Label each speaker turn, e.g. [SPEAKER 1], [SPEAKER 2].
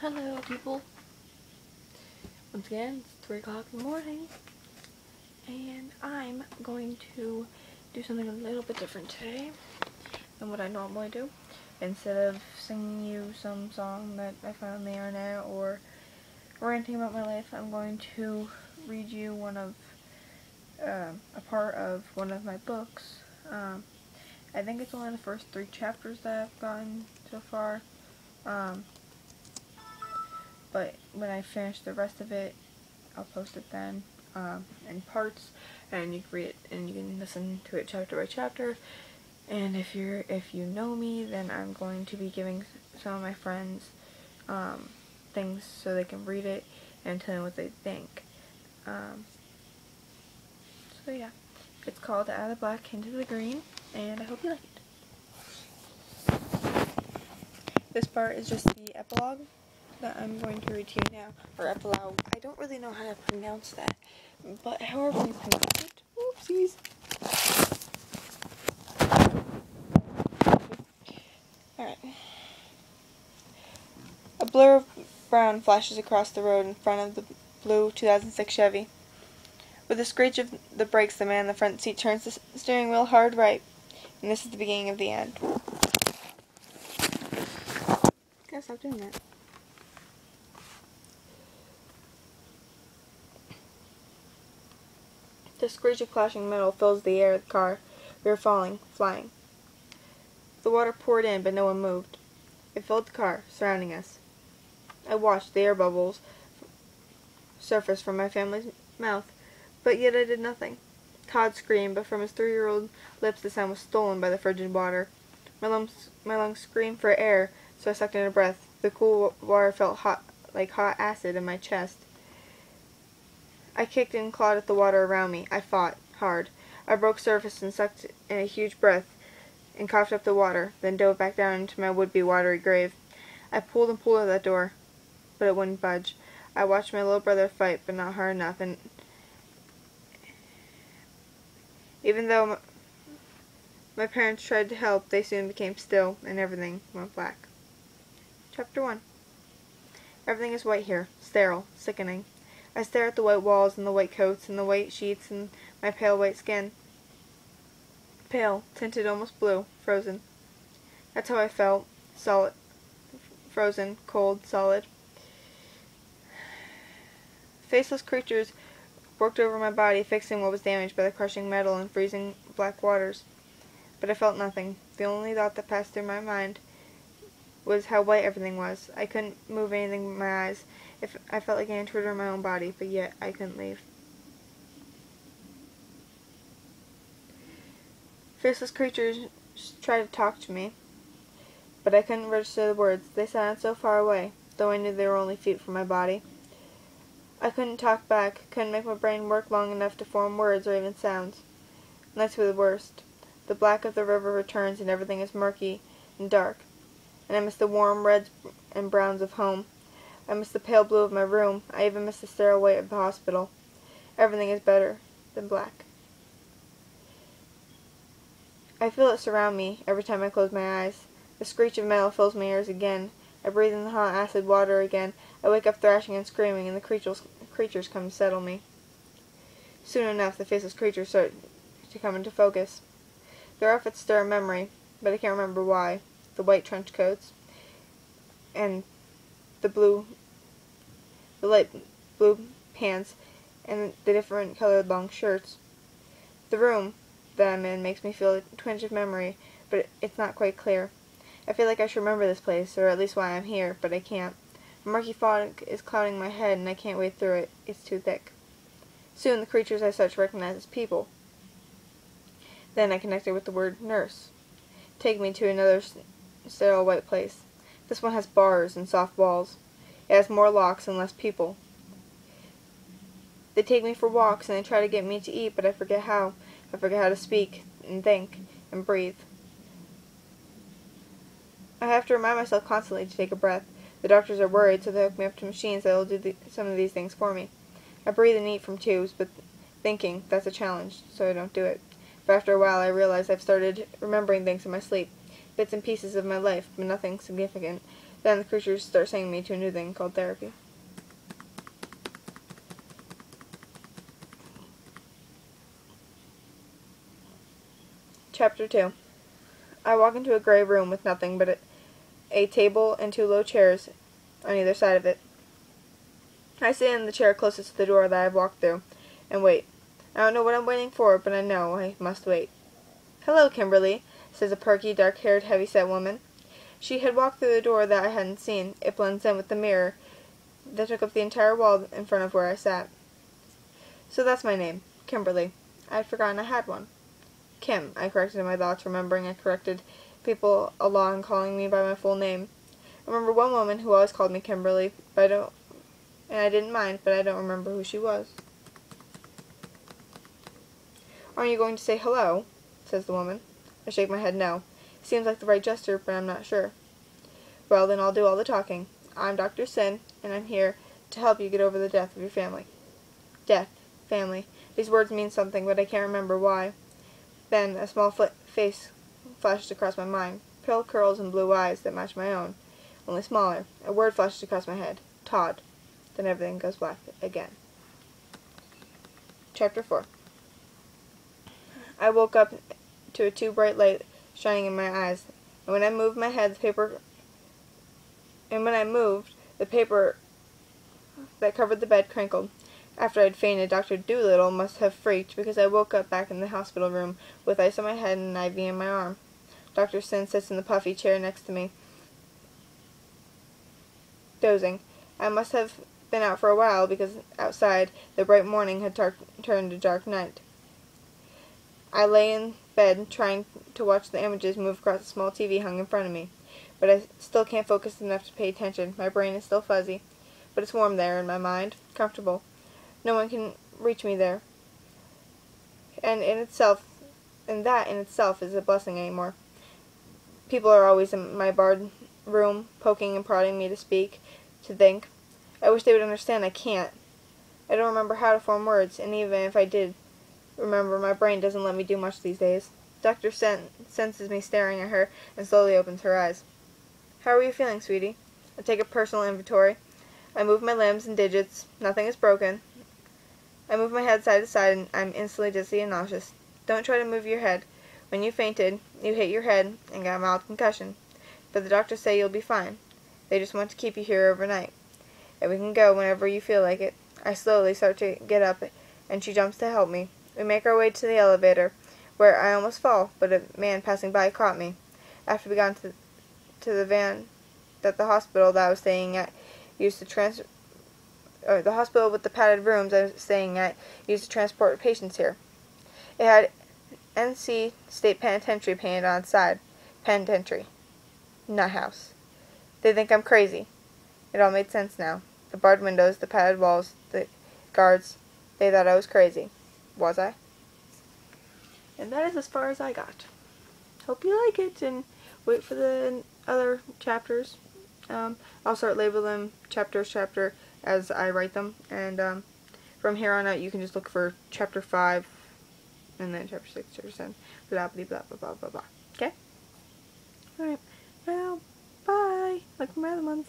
[SPEAKER 1] Hello people, once again it's 3 o'clock in the morning and I'm going to do something a little bit different today than what I normally do. Instead of singing you some song that I found on the internet or ranting about my life, I'm going to read you a part of one of my books. I think it's only the first 3 chapters that I've gotten so far. But when I finish the rest of it, I'll post it then in parts, and you can read it and you can listen to it chapter by chapter. And if you know me, then I'm going to be giving some of my friends things so they can read it and tell me what they think. So yeah, it's called Out of the Black Into the Green, and I hope you like it. This part is just the epilogue that I'm going to read to you now, or epilogue. I don't really know how to pronounce that, but however you pronounce it. Oopsies. Alright. A blur of brown flashes across the road in front of the blue 2006 Chevy. With a screech of the brakes, the man in the front seat turns the steering wheel hard right, and this is the beginning of the end. Gotta stop doing that. The screech of clashing metal fills the air of the car. We were falling, flying. The water poured in, but no one moved. It filled the car, surrounding us. I watched the air bubbles surface from my family's mouth, but yet I did nothing. Todd screamed, but from his 3-year-old lips the sound was stolen by the frigid water. My lungs screamed for air, so I sucked in a breath. The cool water felt hot, like hot acid in my chest. I kicked and clawed at the water around me. I fought hard. I broke surface and sucked in a huge breath and coughed up the water, then dove back down into my would-be watery grave. I pulled and pulled at that door, but it wouldn't budge. I watched my little brother fight, but not hard enough, and even though my parents tried to help, they soon became still, and everything went black. Chapter 1. Everything is white here, sterile, sickening. I stare at the white walls and the white coats and the white sheets and my pale white skin. Pale, tinted almost blue, frozen. That's how I felt. Solid. Frozen, cold, solid. Faceless creatures worked over my body, fixing what was damaged by the crushing metal and freezing black waters. But I felt nothing. The only thought that passed through my mind was how white everything was. I couldn't move anything with my eyes. I felt like an intruder in my own body, but yet I couldn't leave. Faceless creatures tried to talk to me, but I couldn't register the words. They sounded so far away, though I knew they were only feet from my body. I couldn't talk back, couldn't make my brain work long enough to form words or even sounds. And that's the worst. The black of the river returns and everything is murky and dark. And I miss the warm reds and browns of home. I miss the pale blue of my room. I even miss the sterile white of the hospital. Everything is better than black. I feel it surround me every time I close my eyes. The screech of metal fills my ears again. I breathe in the hot acid water again. I wake up thrashing and screaming, and the creatures come to settle me. Soon enough, the faceless creatures start to come into focus. Their outfits stir a memory, but I can't remember why. The white trench coats, and the light blue pants, and the different colored long shirts. The room that I'm in makes me feel a twinge of memory, but it's not quite clear. I feel like I should remember this place, or at least why I'm here, but I can't. A murky fog is clouding my head, and I can't wade through it. It's too thick. Soon the creatures I start to recognize as people. Then I connected with the word nurse. Take me to another sterile white place. This one has bars and soft walls. It has more locks and less people. They take me for walks, and they try to get me to eat, but I forget how. I forget how to speak, and think, and breathe. I have to remind myself constantly to take a breath. The doctors are worried, so they hook me up to machines that will do some of these things for me. I breathe and eat from tubes, but thinking, that's a challenge, so I don't do it. But after a while, I realize I've started remembering things in my sleep. Bits and pieces of my life, but nothing significant. Then the creatures start sending me to a new thing called therapy. Chapter 2. I walk into a gray room with nothing but a table and 2 low chairs on either side of it. I sit in the chair closest to the door that I've walked through, and wait. I don't know what I'm waiting for, but I know I must wait. "Hello, Kimberly," says a perky, dark-haired, heavy-set woman. She had walked through the door that I hadn't seen. It blends in with the mirror that took up the entire wall in front of where I sat. "So that's my name, Kimberly. I'd forgotten I had one." "Kim," I corrected in my thoughts, remembering I corrected people a lot in calling me by my full name. I remember one woman who always called me Kimberly, and I didn't mind, but I don't remember who she was. "Aren't you going to say hello?" says the woman. I shake my head no. Seems like the right gesture, but I'm not sure. "Well, then I'll do all the talking. I'm Dr. Sin, and I'm here to help you get over the death of your family." Death. Family. These words mean something, but I can't remember why. Then a small face flashed across my mind. Pale curls and blue eyes that match my own, only smaller. A word flashed across my head. Todd. Then everything goes black again. Chapter 4. I woke up to a too bright light shining in my eyes, and when I moved the paper that covered the bed crinkled. After I'd fainted, Dr. Doolittle must have freaked, because I woke up back in the hospital room with ice on my head and an IV in my arm. Dr. Sin sits in the puffy chair next to me, dozing. I must have been out for a while, because outside the bright morning had turned to dark night. I lay in bed trying to watch the images move across the small TV hung in front of me, but I still can't focus enough to pay attention. My brain is still fuzzy, but it's warm there in my mind, comfortable. No one can reach me there, and that in itself is a blessing anymore. People are always in my barred room, poking and prodding me to speak, to think. I wish they would understand I can't. I don't remember how to form words, and even if I did remember, my brain doesn't let me do much these days. Dr. senses me staring at her and slowly opens her eyes. "How are you feeling, sweetie?" I take a personal inventory. I move my limbs and digits. Nothing is broken. I move my head side to side, and I'm instantly dizzy and nauseous. "Don't try to move your head. When you fainted, you hit your head and got a mild concussion. But the doctors say you'll be fine. They just want to keep you here overnight. And we can go whenever you feel like it." I slowly start to get up, and she jumps to help me. We make our way to the elevator, where I almost fall, but a man passing by caught me. After we got to the van that the hospital that I was staying at used to the hospital with the padded rooms I was staying at used to transport patients here. It had NC State Penitentiary painted on its side. Penitentiary. Nut house. They think I'm crazy. It all made sense now. The barred windows, the padded walls, the guards. They thought I was crazy. Was I? And that is as far as I got. Hope you like it, and wait for the other chapters. I'll start labeling them chapter as I write them, and from here on out you can just look for chapter 5 and then chapter 6, chapter 7, blah blah blah blah blah blah blah. Okay? Alright. Well, bye. Like my other ones.